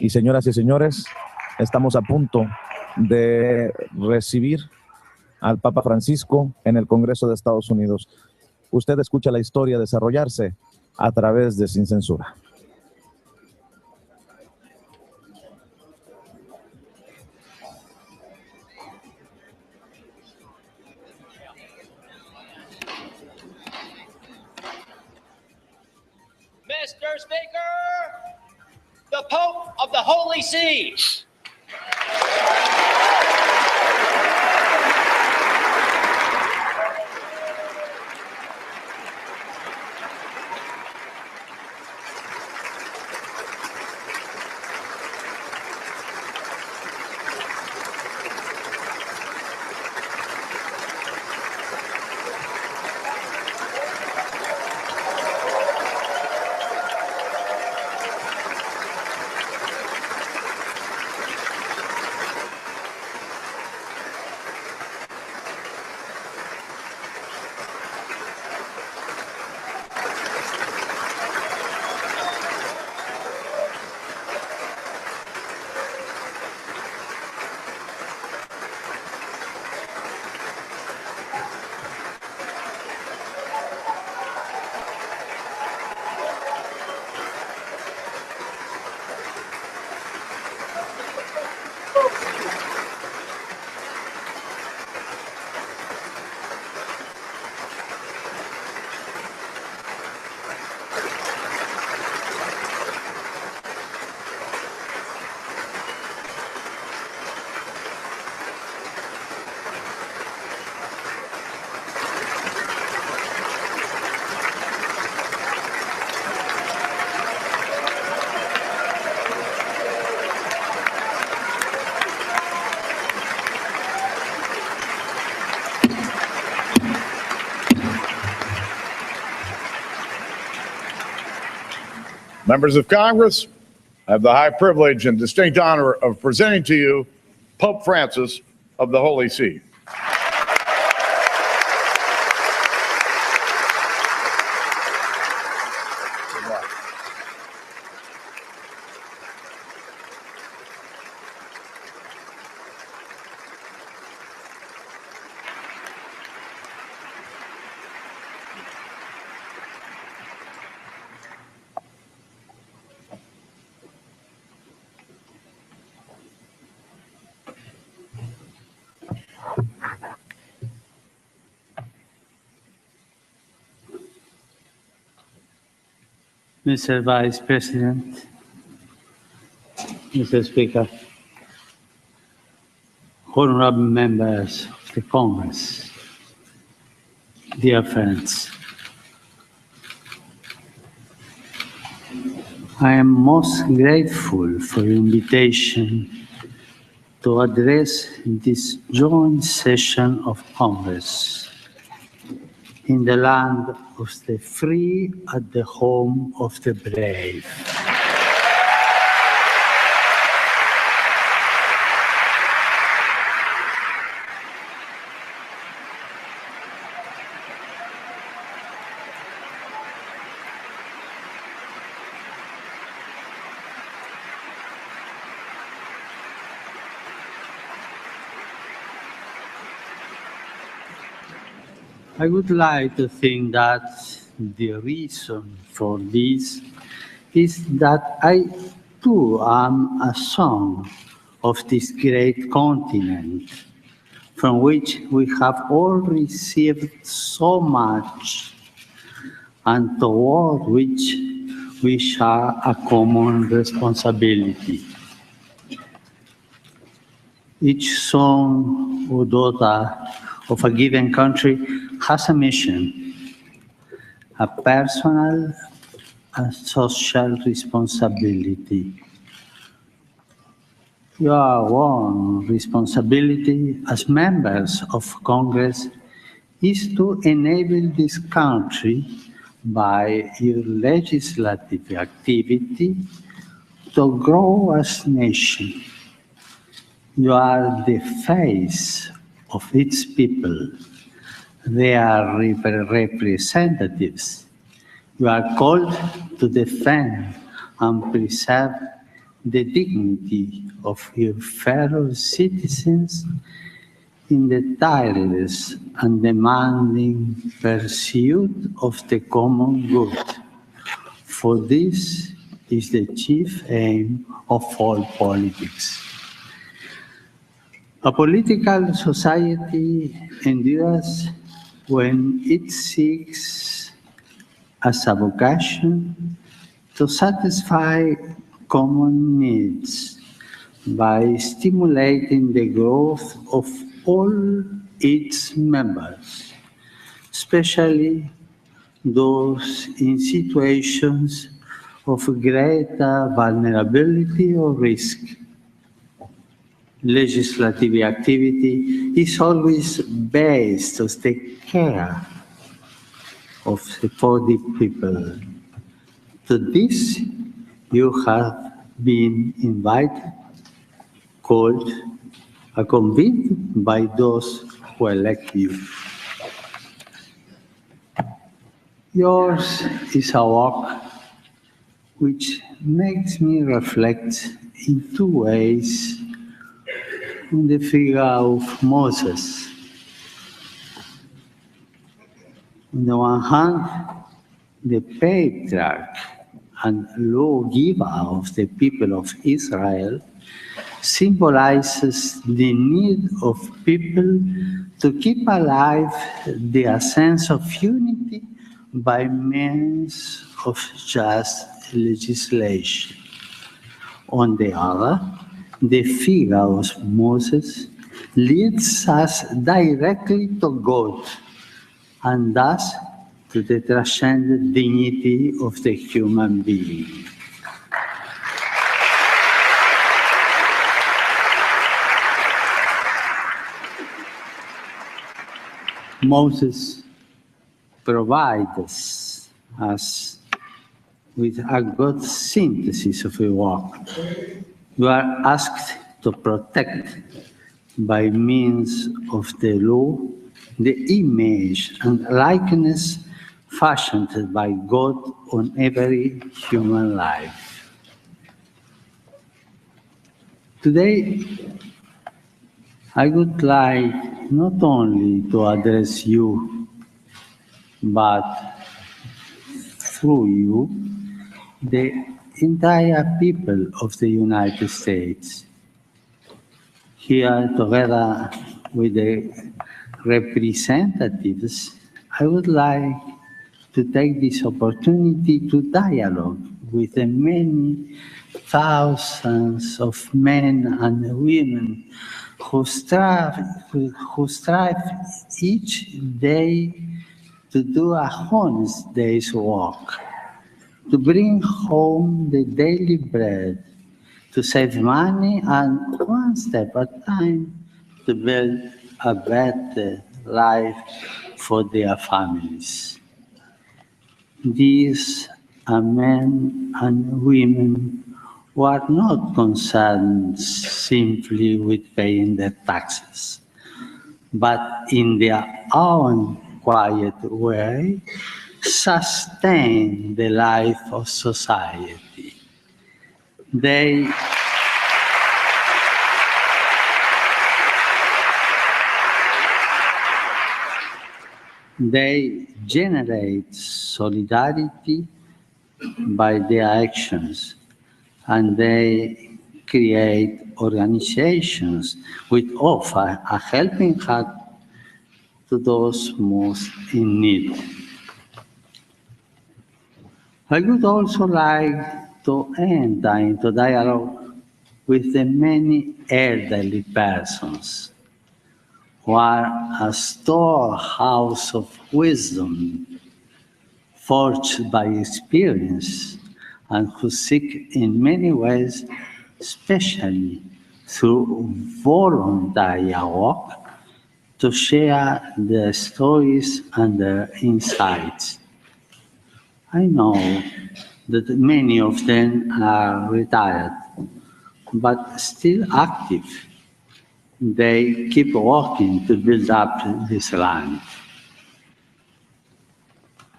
Y señoras y señores, estamos a punto de recibir al Papa Francisco en el Congreso de Estados Unidos. Usted escucha la historia desarrollarse a través de Sin Censura. Mr. Speaker, the Pope of the Holy See. Members of Congress, I have the high privilege and distinct honor of presenting to you Pope Francis of the Holy See. Mr. Vice President, Mr. Speaker, honorable members of the Congress, dear friends, I am most grateful for your invitation to address this joint session of Congress in the land of the free at the home of the brave. I would like to think that the reason for this is that I too am a son of this great continent from which we have all received so much and toward which we share a common responsibility. Each son or daughter of a given country has a mission, a personal and social responsibility. Your own responsibility as members of Congress is to enable this country by your legislative activity to grow as a nation. You are the face of its people. They are representatives. You are called to defend and preserve the dignity of your fellow citizens in the tireless and demanding pursuit of the common good. For this is the chief aim of all politics. A political society endures when it seeks as a vocation to satisfy common needs by stimulating the growth of all its members, especially those in situations of greater vulnerability or risk. Legislative activity is always based on the care for the people. To this, you have been invited, called, convened by those who elect you. Yours is a walk which makes me reflect in two ways on the figure of Moses. On the one hand, the patriarch and lawgiver of the people of Israel symbolizes the need of people to keep alive their sense of unity by means of just legislation. On the other, the figure of Moses leads us directly to God and thus to the transcendent dignity of the human being. Moses provides us with a good synthesis of a work. You are asked to protect, by means of the law, the image and likeness fashioned by God on every human life. Today, I would like not only to address you, but through you, the entire people of the United States. Here, together with the representatives, I would like to take this opportunity to dialogue with the many thousands of men and women who strive each day to do a honest day's work, to bring home the daily bread, to save money, and one step at a time to build a better life for their families. These are men and women who are not concerned simply with paying their taxes, but in their own quiet way, sustain the life of society. They generate solidarity by their actions, and they create organizations which offer a helping hand to those most in need. I would also like to enter into dialogue with the many elderly persons who are a storehouse of wisdom forged by experience and who seek in many ways, especially through voluntary work, to share their stories and their insights. I know that many of them are retired, but still active. They keep working to build up this land.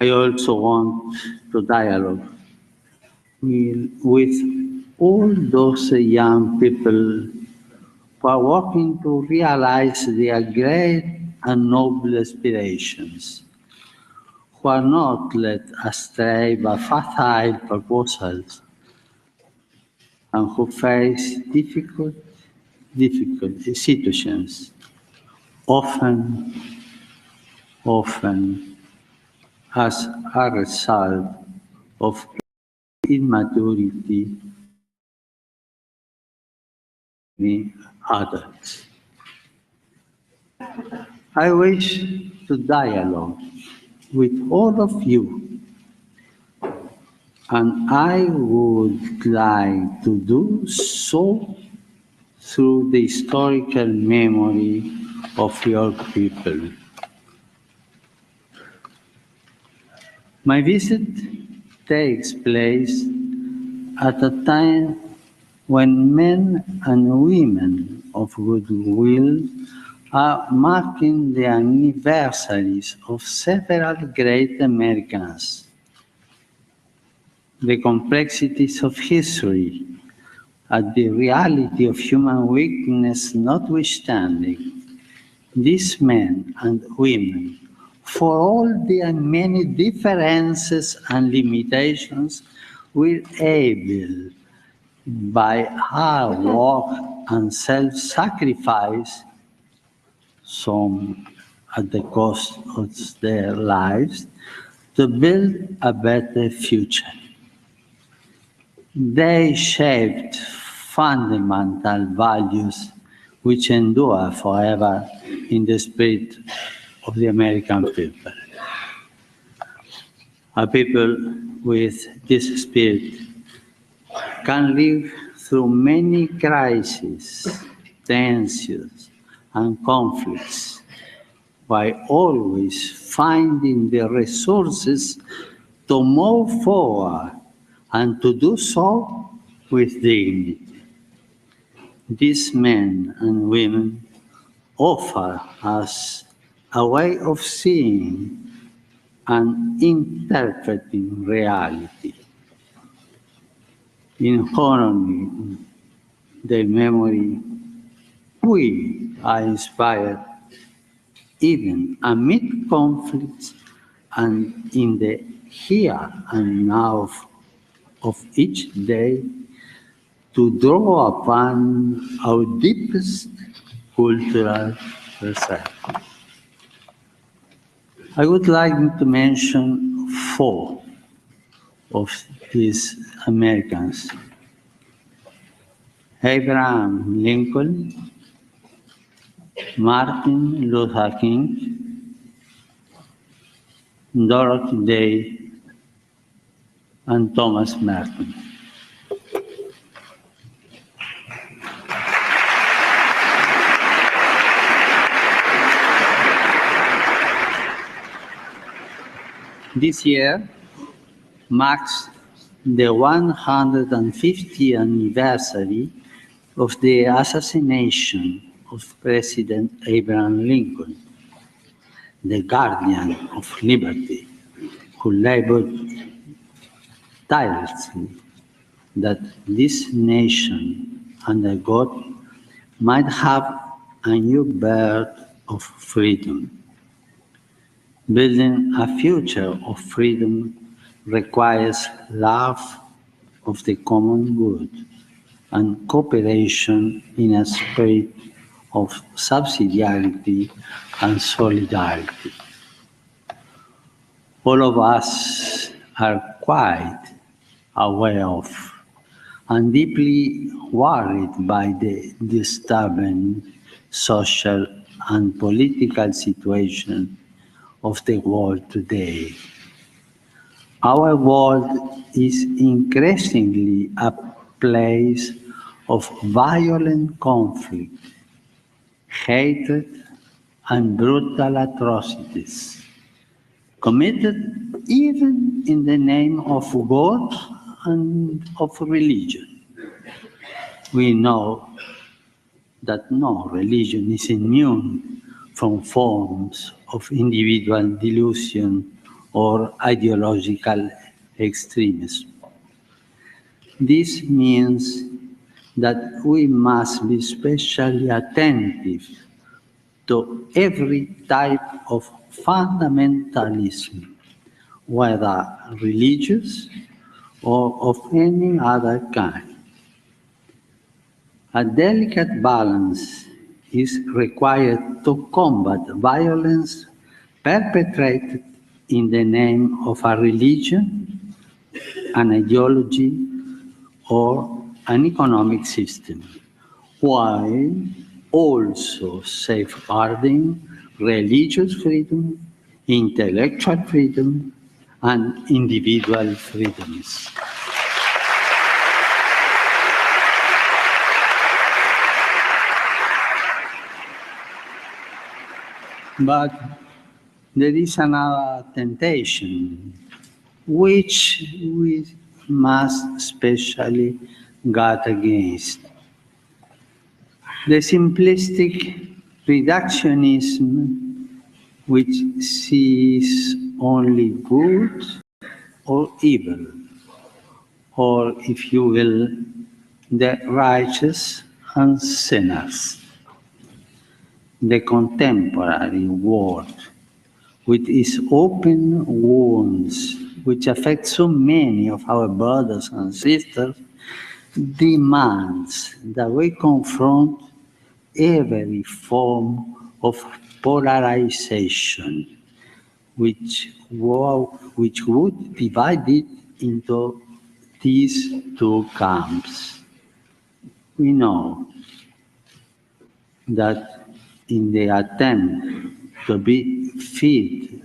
I also want to dialogue with all those young people who are working to realize their great and noble aspirations, who are not led astray by facile proposals, and who face difficult situations, often as a result of immaturity in adults. I wish to dialogue with all of you, and I would like to do so through the historical memory of your people. My visit takes place at a time when men and women of goodwill are marking the anniversaries of several great Americans. The complexities of history and the reality of human weakness notwithstanding, these men and women, for all their many differences and limitations, were able, by hard work and self-sacrifice, some at the cost of their lives, to build a better future. They shaped fundamental values which endure forever in the spirit of the American people. A people with this spirit can live through many crises, tensions, and conflicts, by always finding the resources to move forward and to do so with dignity. These men and women offer us a way of seeing and interpreting reality. In honoring their memory, we are inspired even amid conflicts and in the here and now of each day to draw upon our deepest cultural reserve. I would like to mention 4 of these Americans: Abraham Lincoln, Martin Luther King, Dorothy Day, and Thomas Merton. This year marks the 150th anniversary of the assassination of President Abraham Lincoln, the guardian of liberty, who labored tirelessly that this nation under God might have a new birth of freedom. Building a future of freedom requires love of the common good and cooperation in a spirit of subsidiarity and solidarity. All of us are quite aware of and deeply worried by the disturbing social and political situation of the world today. Our world is increasingly a place of violent conflict, hatred, and brutal atrocities, committed even in the name of God and of religion. We know that no religion is immune from forms of individual delusion or ideological extremism. This means that we must be especially attentive to every type of fundamentalism, whether religious or of any other kind. A delicate balance is required to combat violence perpetrated in the name of a religion, an ideology, or an economic system, while also safeguarding religious freedom, intellectual freedom, and individual freedoms. But there is another temptation, which we must especially guard against. The simplistic reductionism, which sees only good or evil, or, if you will, the righteous and sinners. The contemporary world, with its open wounds, which affect so many of our brothers and sisters, demands that we confront every form of polarization, which would divide it into these two camps. We know that in the attempt to be feed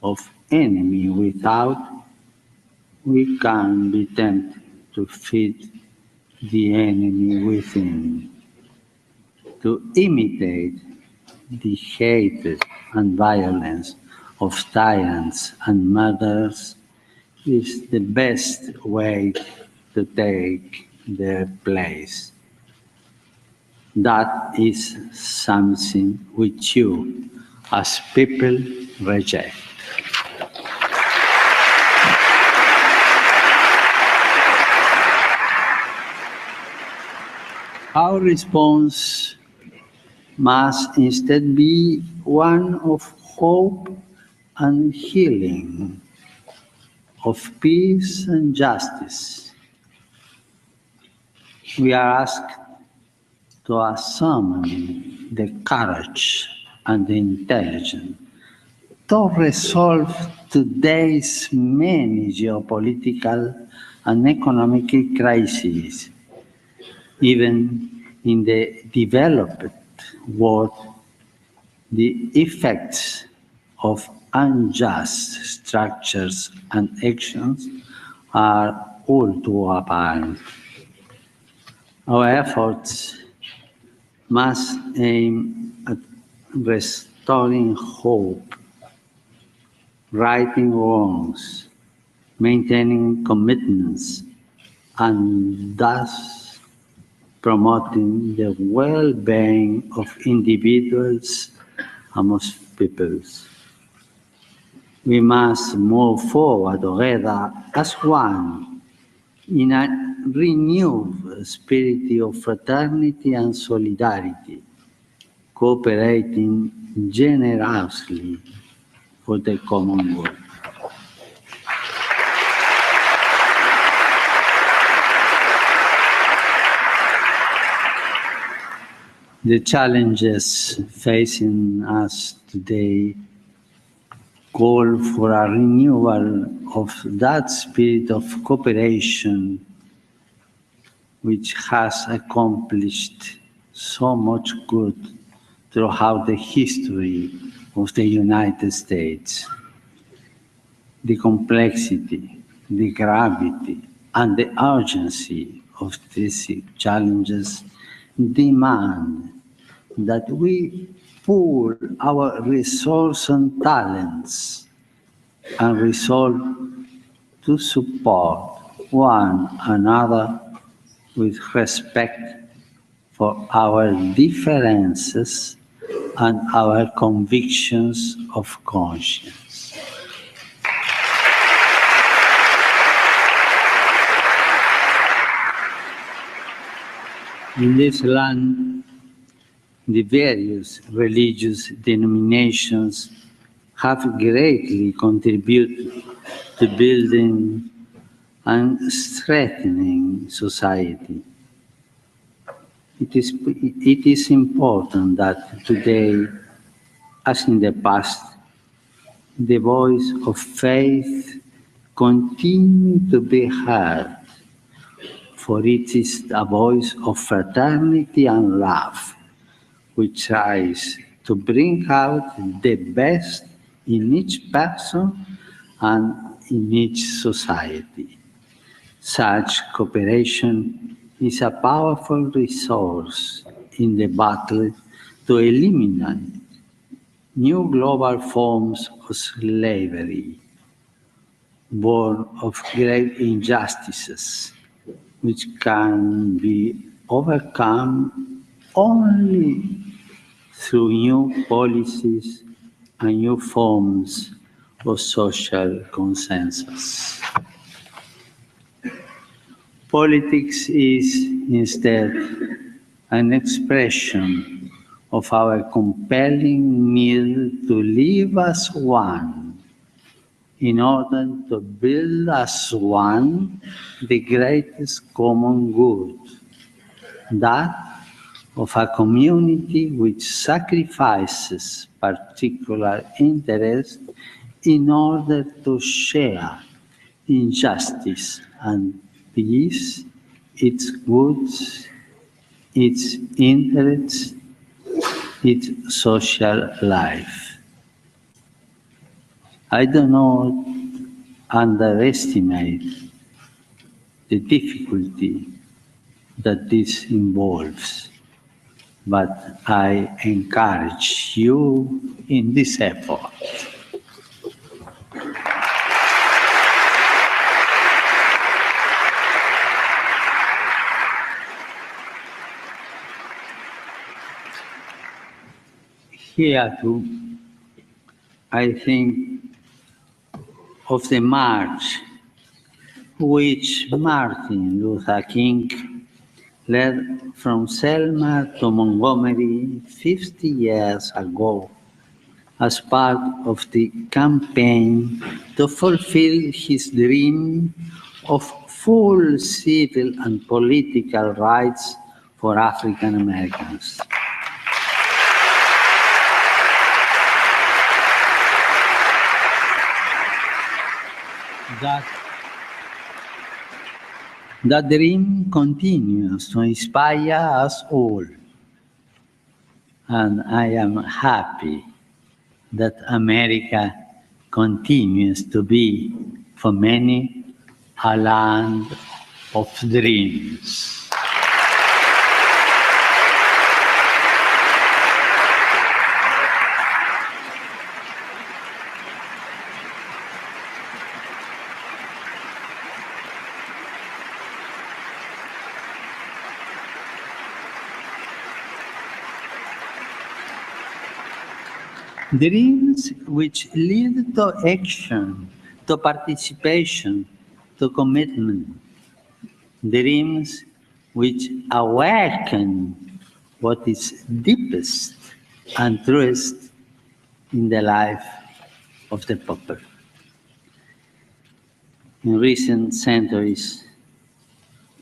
of enemy without, we can be tempted to feed the enemy within. To imitate the hatred and violence of tyrants and murderers is the best way to take their place. That is something which you, as people, reject. Our response must instead be one of hope and healing, of peace and justice. We are asked to summon the courage and the intelligence to resolve today's many geopolitical and economic crises. Even in the developed world, the effects of unjust structures and actions are all too apparent. Our efforts must aim at restoring hope, righting wrongs, maintaining commitments, and thus promoting the well-being of individuals and of peoples. We must move forward together as one in a renewed spirit of fraternity and solidarity, cooperating generously for the common good. The challenges facing us today call for a renewal of that spirit of cooperation which has accomplished so much good throughout the history of the United States. The complexity, the gravity, and the urgency of these challenges demand that we pool our resources and talents and resolve to support one another with respect for our differences and our convictions of conscience. In this land, the various religious denominations have greatly contributed to building and strengthening society. It is important that today, as in the past, the voice of faith continue to be heard, for it is a voice of fraternity and love, which tries to bring out the best in each person and in each society. Such cooperation is a powerful resource in the battle to eliminate new global forms of slavery, born of great injustices, which can be overcome only through new policies and new forms of social consensus. Politics is instead an expression of our compelling need to live as one in order to build as one the greatest common good, that of a community which sacrifices particular interests in order to share injustice and peace, its goods, its interests, its social life. I do not underestimate the difficulty that this involves, but I encourage you in this effort. Here too, I think of the march which Martin Luther King led from Selma to Montgomery 50 years ago as part of the campaign to fulfill his dream of full civil and political rights for African Americans. That dream continues to inspire us all, and I am happy that America continues to be, for many, a land of dreams. Dreams which lead to action, to participation, to commitment. Dreams which awaken what is deepest and truest in the life of the people. In recent centuries,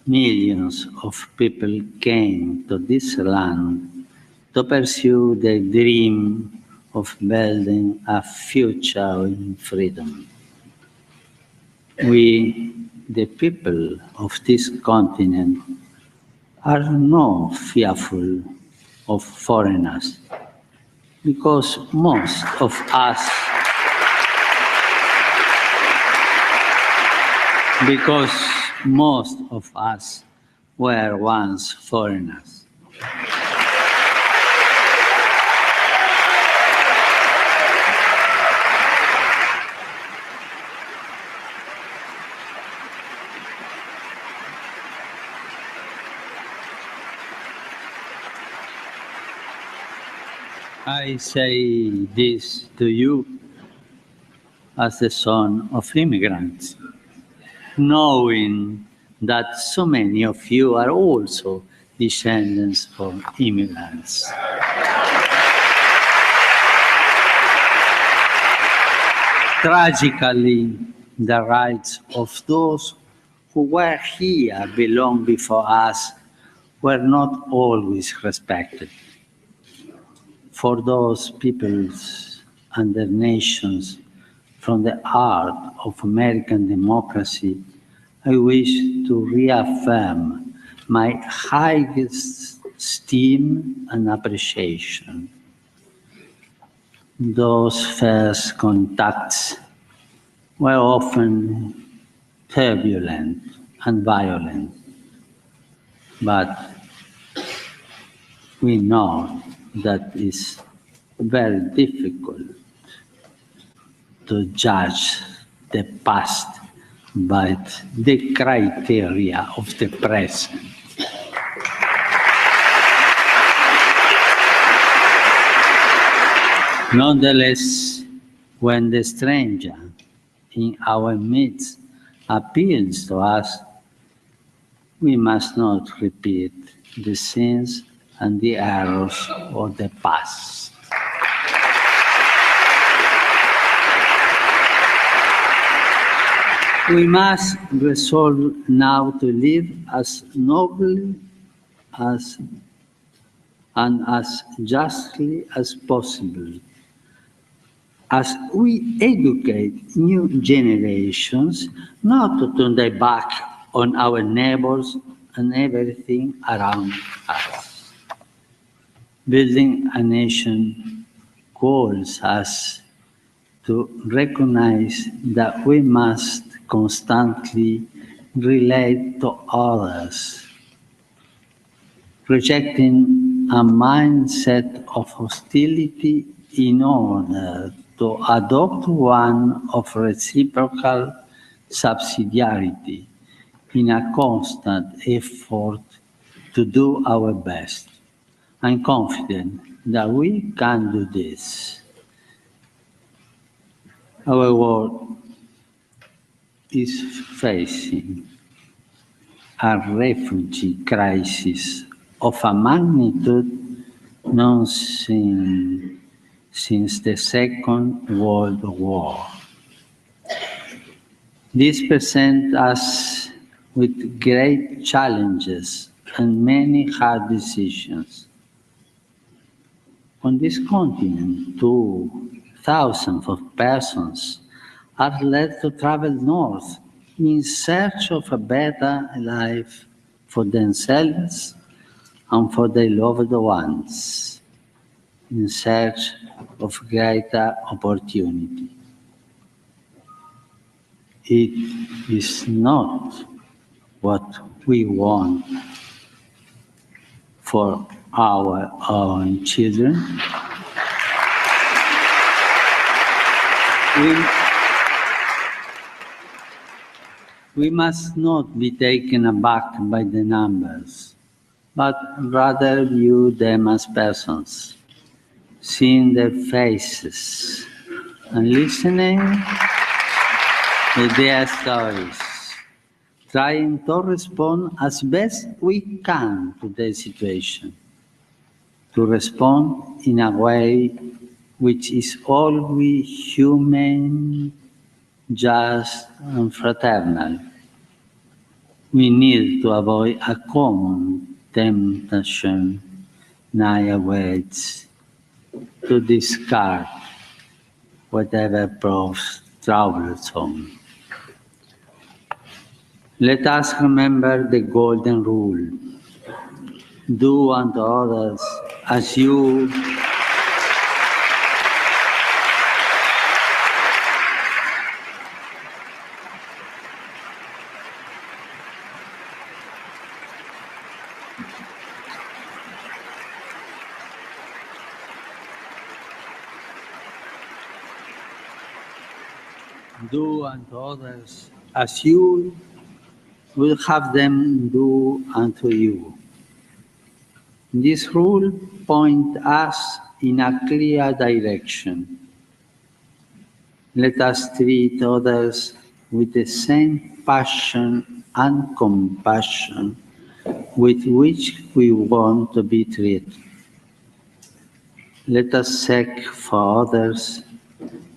millions of people came to this land to pursue their dream of building a future in freedom. We, the people of this continent, are not fearful of foreigners, because most of us were once foreigners. I say this to you as the son of immigrants, knowing that so many of you are also descendants from immigrants. Tragically, the rights of those who were here long before us were not always respected. For those peoples and their nations, from the heart of American democracy, I wish to reaffirm my highest esteem and appreciation. Those first contacts were often turbulent and violent, but we know that it's very difficult to judge the past by the criteria of the present. Nonetheless, when the stranger in our midst appeals to us, we must not repeat the sins and the errors of the past. We must resolve now to live as nobly and as justly as possible, as we educate new generations not to turn their back on our neighbors and everything around us. Building a nation calls us to recognize that we must constantly relate to others, rejecting a mindset of hostility in order to adopt one of reciprocal subsidiarity in a constant effort to do our best. I'm confident that we can do this. Our world is facing a refugee crisis of a magnitude known since the Second World War. This presents us with great challenges and many hard decisions. On this continent, thousands of persons are led to travel north in search of a better life for themselves and for their loved ones, in search of greater opportunity. It is not what we want for our own children. We must not be taken aback by the numbers, but rather view them as persons, seeing their faces and listening to their stories, trying to respond as best we can to their situation, to respond in a way which is always human, just and fraternal. We need to avoid a common temptation nowadays to discard whatever proves troublesome. Let us remember the golden rule. Do unto others as you will have them do unto you. This rule points us in a clear direction. Let us treat others with the same passion and compassion with which we want to be treated. Let us seek for others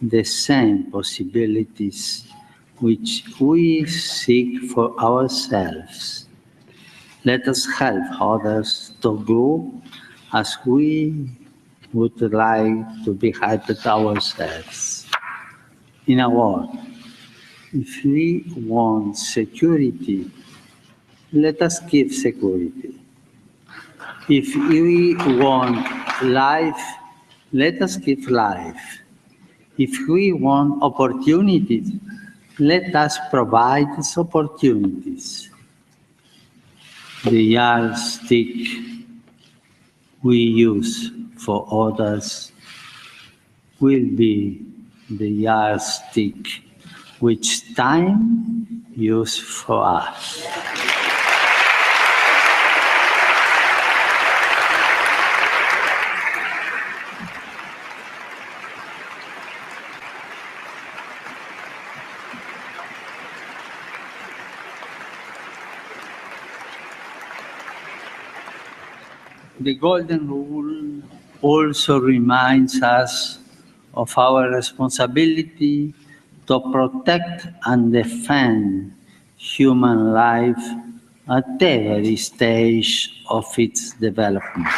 the same possibilities which we seek for ourselves. Let us help others to grow as we would like to be helped ourselves. In a word, if we want security, let us give security. If we want life, let us give life. If we want opportunities, let us provide these opportunities. The yardstick we use for others will be the yardstick which time uses for us. The Golden Rule also reminds us of our responsibility to protect and defend human life at every stage of its development.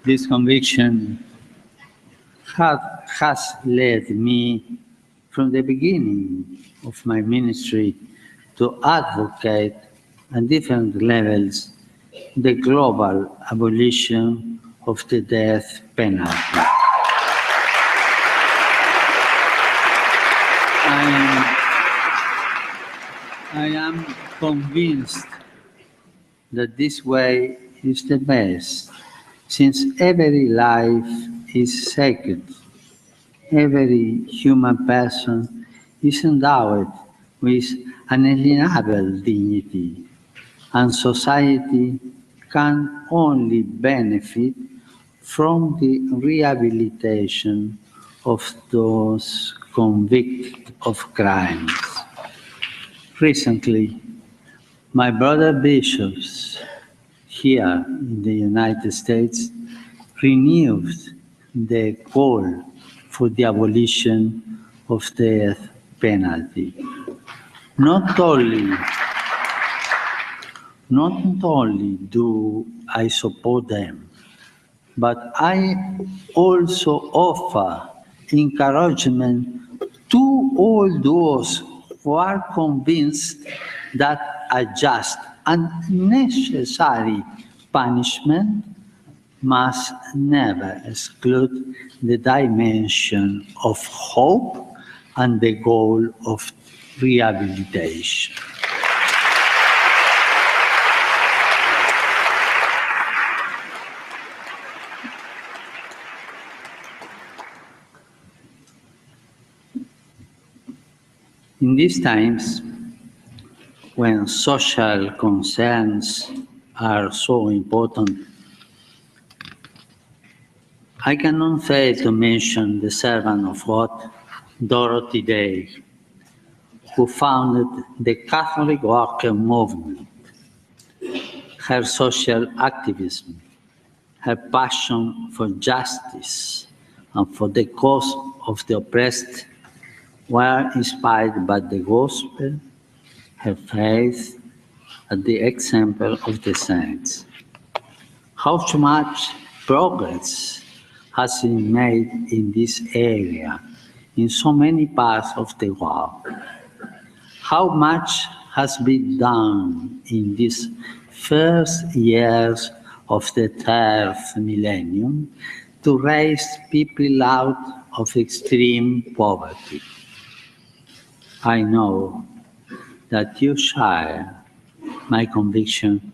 This conviction has led me from the beginning of my ministry to advocate at different levels the global abolition of the death penalty. I am convinced that this way is the best, since every life is sacred. Every human person is endowed with unalienable dignity, and society can only benefit from the rehabilitation of those convicted of crimes. Recently, my brother bishops here in the United States renewed the call for the abolition of the death penalty. Not only do I support them, but I also offer encouragement to all those who are convinced that a just and necessary punishment must never exclude the dimension of hope and the goal of rehabilitation. In these times, when social concerns are so important, I cannot fail to mention the servant of God, Dorothy Day, who founded the Catholic Worker Movement. Her social activism, her passion for justice and for the cause of the oppressed were inspired by the gospel, her faith, and the example of the saints. How much progress has been made in this area in so many parts of the world? How much has been done in these first years of the third millennium to raise people out of extreme poverty? I know that you share my conviction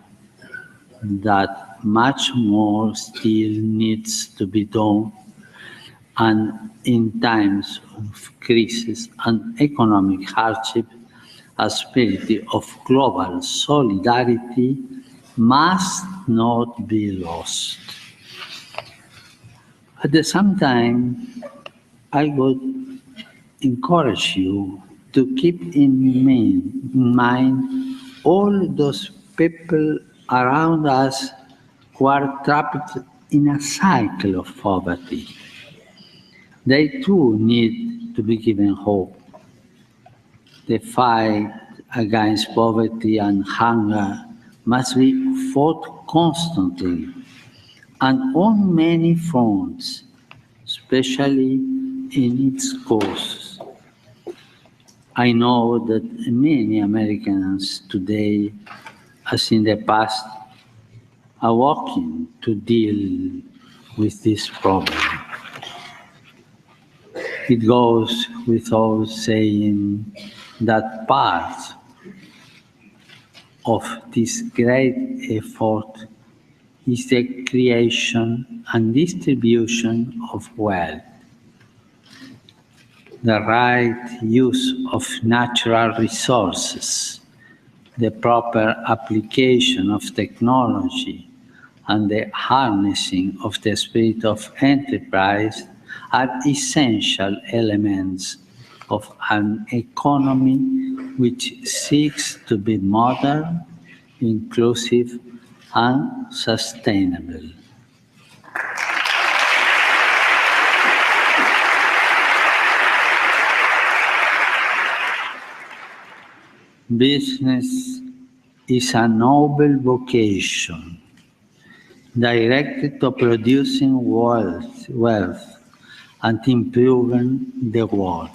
that much more still needs to be done, and in times of crisis and economic hardship, a spirit of global solidarity must not be lost. At the same time, I would encourage you to keep in mind all those people around us who are trapped in a cycle of poverty. They too need to be given hope. The fight against poverty and hunger must be fought constantly and on many fronts, especially in its causes. I know that many Americans today, as in the past, are working to deal with this problem. It goes without saying that part of this great effort is the creation and distribution of wealth. The right use of natural resources, the proper application of technology, and the harnessing of the spirit of enterprise are essential elements of an economy which seeks to be modern, inclusive, and sustainable. Business is a noble vocation directed to producing wealth and improving the world.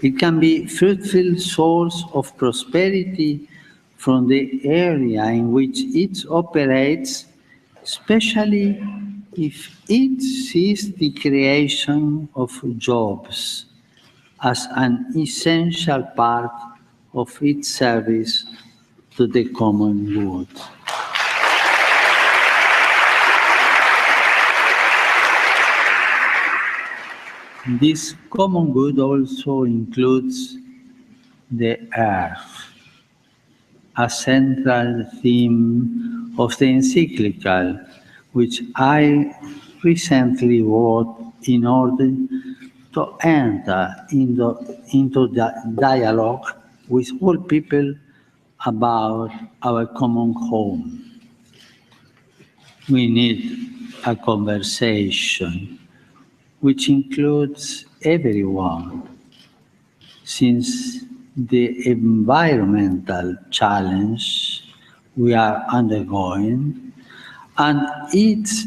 It can be a fruitful source of prosperity from the area in which it operates, especially if it sees the creation of jobs as an essential part of its service to the common good. This common good also includes the earth, a central theme of the encyclical, which I recently wrote in order to enter into the dialogue with all people about our common home. We need a conversation which includes everyone, since the environmental challenge we are undergoing and its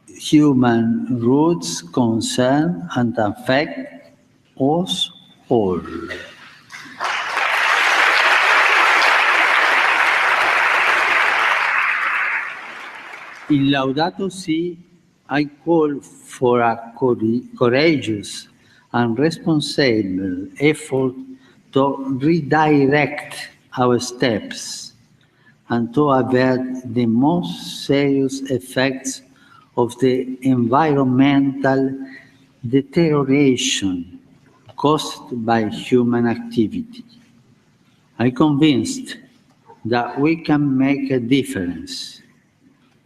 human roots concern and affect us all. In Laudato Si, I call for a courageous and responsible effort to redirect our steps and to avert the most serious effects of the environmental deterioration caused by human activity. I'm convinced that we can make a difference,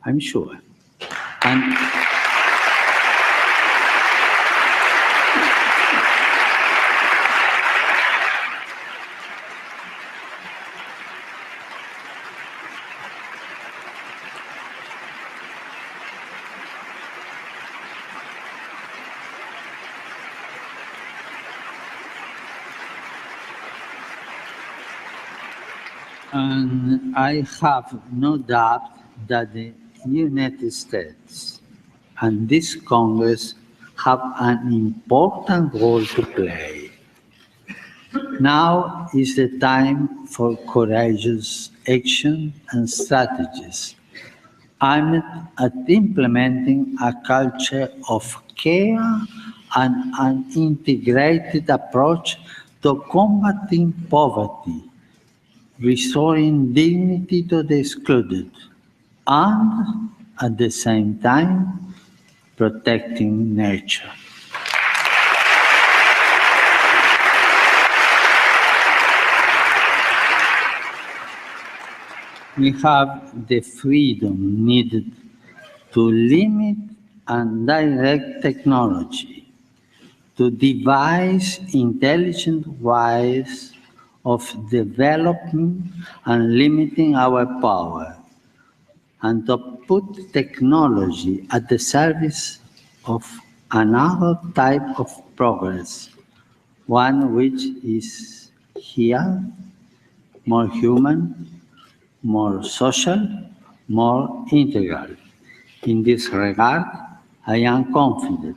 I'm sure. And I have no doubt that the United States and this Congress have an important role to play. Now is the time for courageous action and strategies aimed at implementing a culture of care and an integrated approach to combating poverty, restoring dignity to the excluded, and at the same time, protecting nature. We have the freedom needed to limit and direct technology, to devise intelligent ways of developing and limiting our power, and to put technology at the service of another type of progress, one which is here, more human, more social, more integral. In this regard, I am confident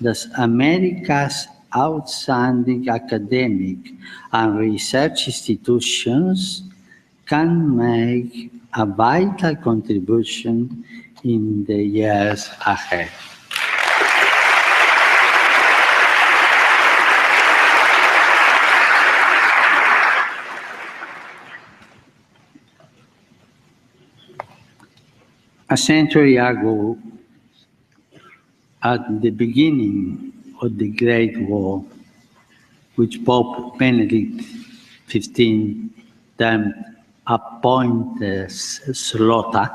that America's outstanding academic and research institutions can make a vital contribution in the years ahead. A century ago, at the beginning of the Great War, which Pope Benedict XV termed a pointless slaughter,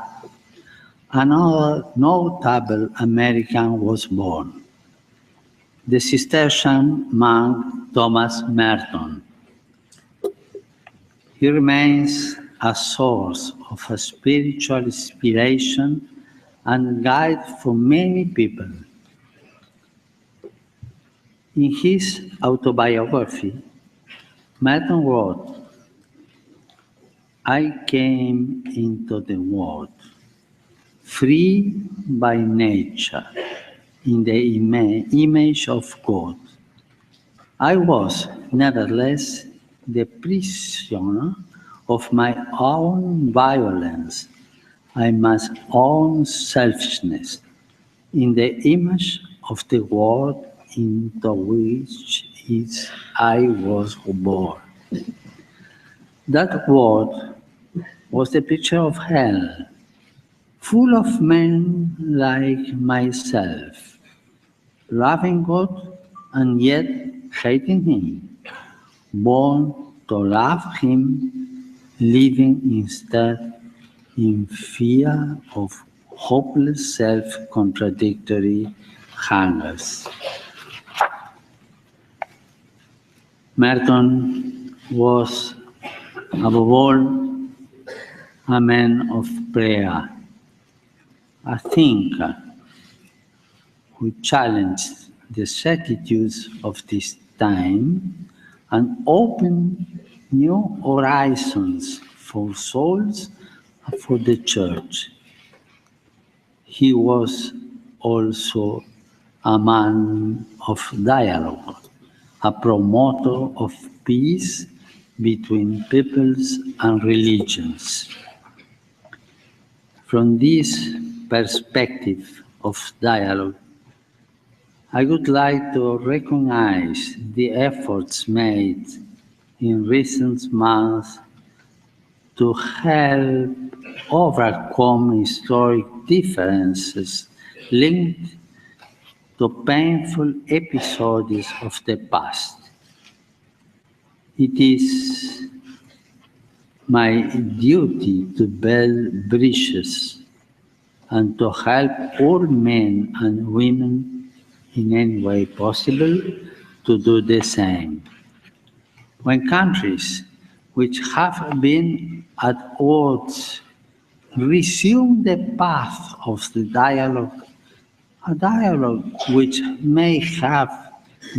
another notable American was born, the Cistercian monk Thomas Merton. He remains a source of a spiritual inspiration and guide for many people. In his autobiography, Merton wrote, "I came into the world free by nature, in the image of God. I was, nevertheless, the prisoner of my own violence and my own selfishness, in the image of the world into which I was born. That world was the picture of hell, full of men like myself, loving God and yet hating Him, born to love Him, living instead in fear of hopeless self-contradictory hungers." Merton was, above all, a man of prayer, a thinker who challenged the certitudes of this time and opened new horizons for souls and for the Church. He was also a man of dialogue, a promoter of peace between peoples and religions. From this perspective of dialogue, I would like to recognize the efforts made in recent months to help overcome historic differences linked to painful episodes of the past. It is my duty to build bridges and to help all men and women in any way possible to do the same. When countries which have been at odds resume the path of the dialogue, a dialogue which may have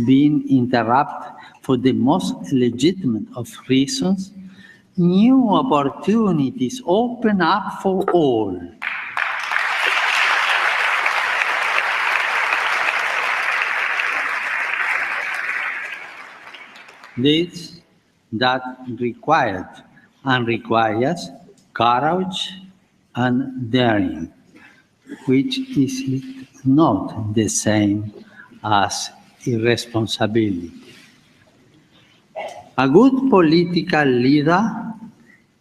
been interrupted for the most legitimate of reasons, new opportunities open up for all. That required and requires courage and daring, which is not the same as irresponsibility. A good political leader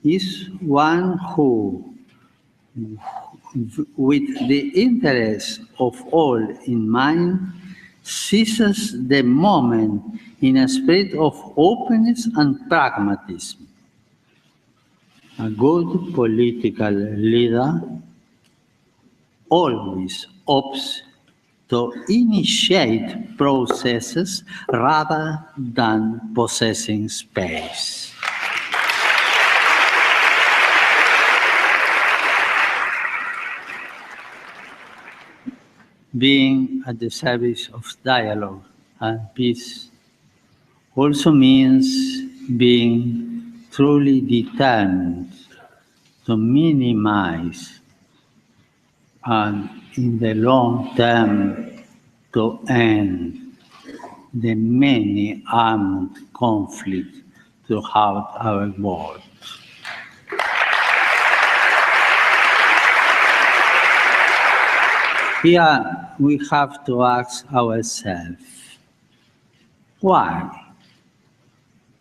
is one who, with the interests of all in mind, seizes the moment in a spirit of openness and pragmatism. A good political leader always opts to initiate processes rather than possessing space. Being at the service of dialogue and peace also means being truly determined to minimize and in the long term to end the many armed conflicts throughout our world. Here we have to ask ourselves, why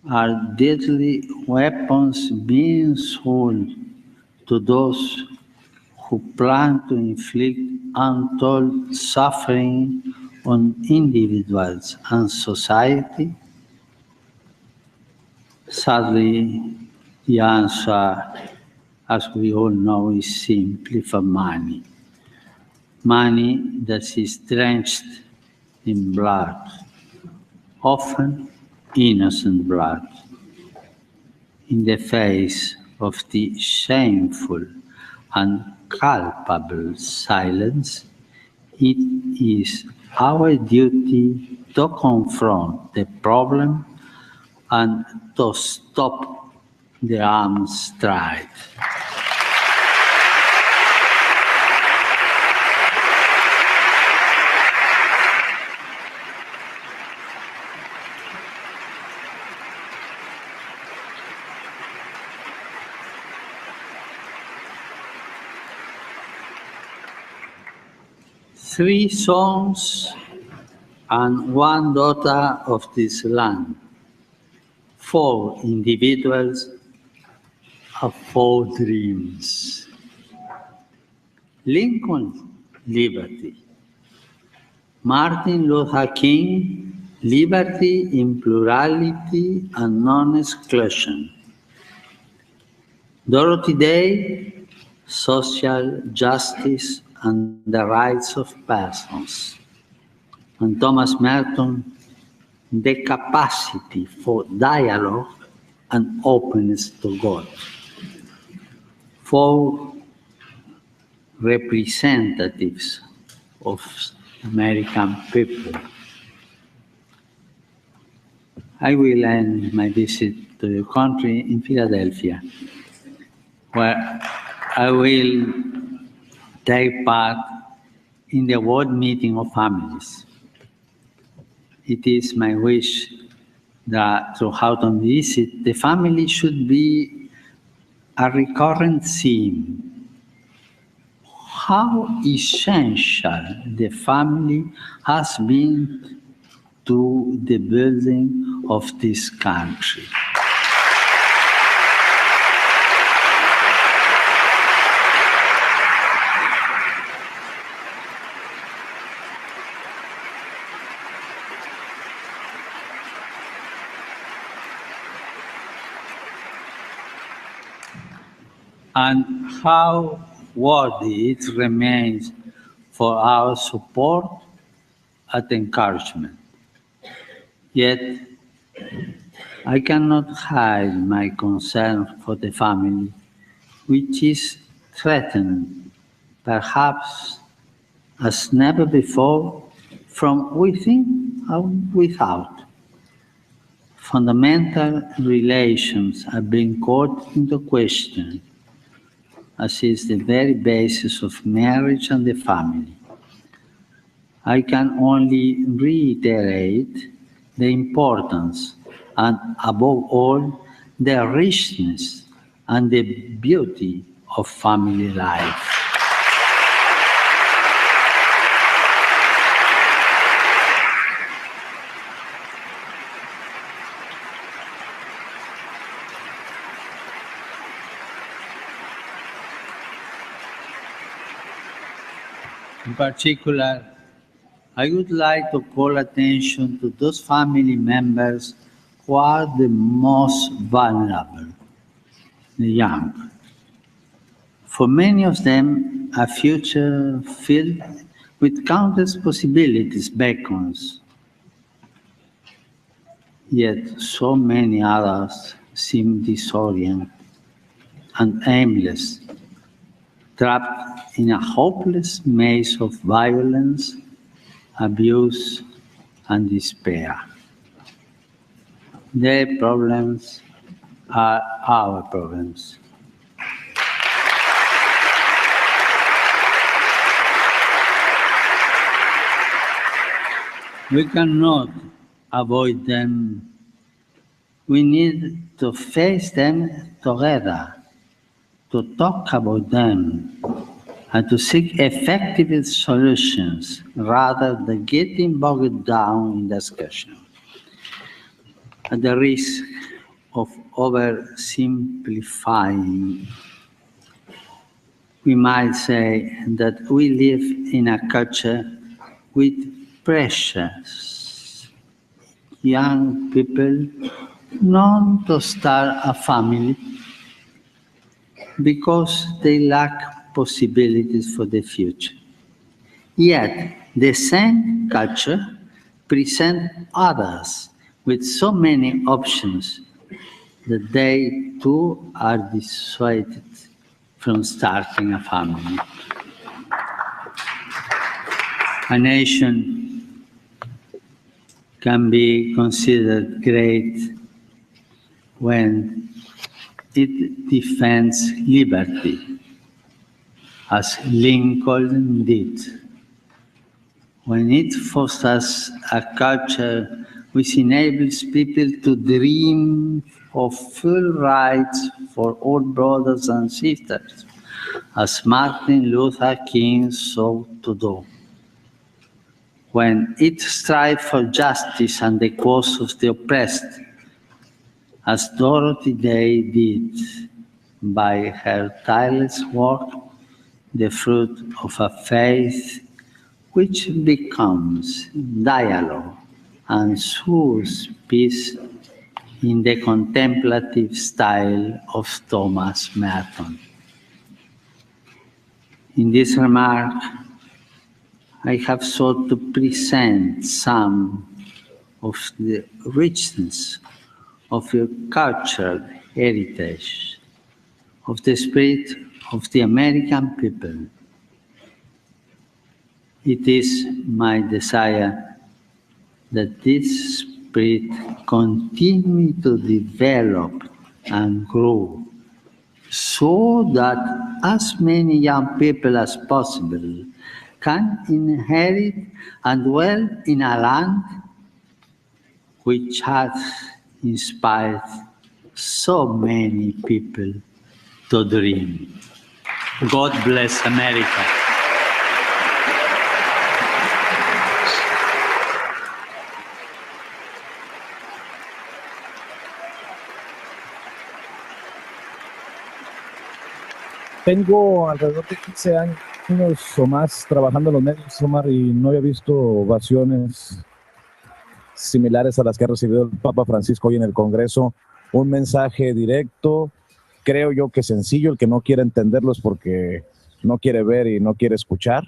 are deadly weapons being sold to those who plan to inflict untold suffering on individuals and society? Sadly, the answer, as we all know, is simply for money. Money that is drenched in blood, often innocent blood. In the face of the shameful and culpable silence, it is our duty to confront the problem and to stop the arms strife. Three sons and one daughter of this land, 4 individuals of 4 dreams. Lincoln, liberty. Martin Luther King, liberty in plurality and non-exclusion. Dorothy Day, social justice and the rights of persons. And Thomas Merton, the capacity for dialogue and openness to God. 4 representatives of American people. I will end my visit to your country in Philadelphia, where I will take part in the World Meeting of Families. It is my wish that throughout the visit, the family should be a recurrent theme. How essential the family has been to the building of this country. And how worthy it remains for our support and encouragement. Yet, I cannot hide my concern for the family, which is threatened, perhaps as never before, from within and without. Fundamental relations are being called into question, as is the very basis of marriage and the family. I can only reiterate the importance and, above all, the richness and the beauty of family life. In particular, I would like to call attention to those family members who are the most vulnerable. the young. For many of them, a future filled with countless possibilities beckons. Yet so many others seem disoriented and aimless, trapped in a hopeless maze of violence, abuse, and despair. Their problems are our problems. We cannot avoid them. We need to face them together, to talk about them, and to seek effective solutions rather than getting bogged down in discussion. At the risk of oversimplifying, we might say that we live in a culture with precious young people known to start a family because they lack possibilities for the future. Yet, the same culture presents others with so many options that they too are dissuaded from starting a family. A nation can be considered great when it defends liberty, as Lincoln did, when it fosters a culture which enables people to dream of full rights for all brothers and sisters, as Martin Luther King sought to do, when it strives for justice and the cause of the oppressed, as Dorothy Day did by her tireless work, the fruit of a faith which becomes dialogue and sows peace in the contemplative style of Thomas Merton. In this remark, I have sought to present some of the richness of your cultural heritage, of the spirit of the American people. It is my desire that this spirit continue to develop and grow so that as many young people as possible can inherit and dwell in a land which has inspired so many people to dream. God bless America. Tengo alrededor de 15 años o más trabajando en los medios, Omar, y no había visto ovaciones similares a las que ha recibido el Papa Francisco hoy en el Congreso. Un mensaje directo, creo yo que sencillo. El que no quiere entenderlo es porque no quiere ver y no quiere escuchar.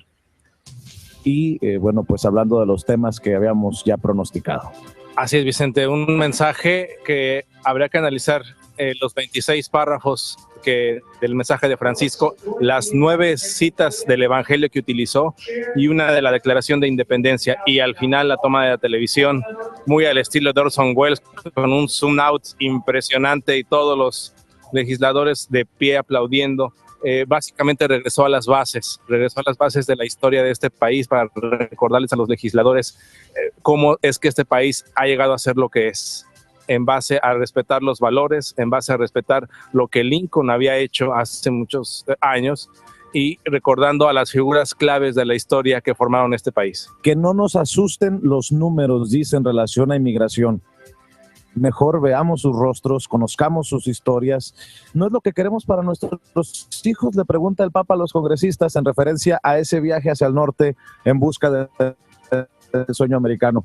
Y bueno, pues hablando de los temas que habíamos ya pronosticado. Así es, Vicente, un mensaje que habría que analizar los 26 párrafos del mensaje de Francisco, las 9 citas del Evangelio que utilizó y una de la Declaración de Independencia, y al final la toma de la televisión, muy al estilo de Orson Welles, con un zoom out impresionante y todos los legisladores de pie aplaudiendo. Básicamente regresó a las bases de la historia de este país para recordarles a los legisladores cómo es que este país ha llegado a ser lo que es, en base a respetar los valores, en base a respetar lo que Lincoln había hecho hace muchos años y recordando a las figuras claves de la historia que formaron este país. Que no nos asusten los números, dice, en relación a inmigración. Mejor veamos sus rostros, conozcamos sus historias. ¿No es lo que queremos para nuestros hijos?, le pregunta el Papa a los congresistas en referencia a ese viaje hacia el norte en busca del sueño americano.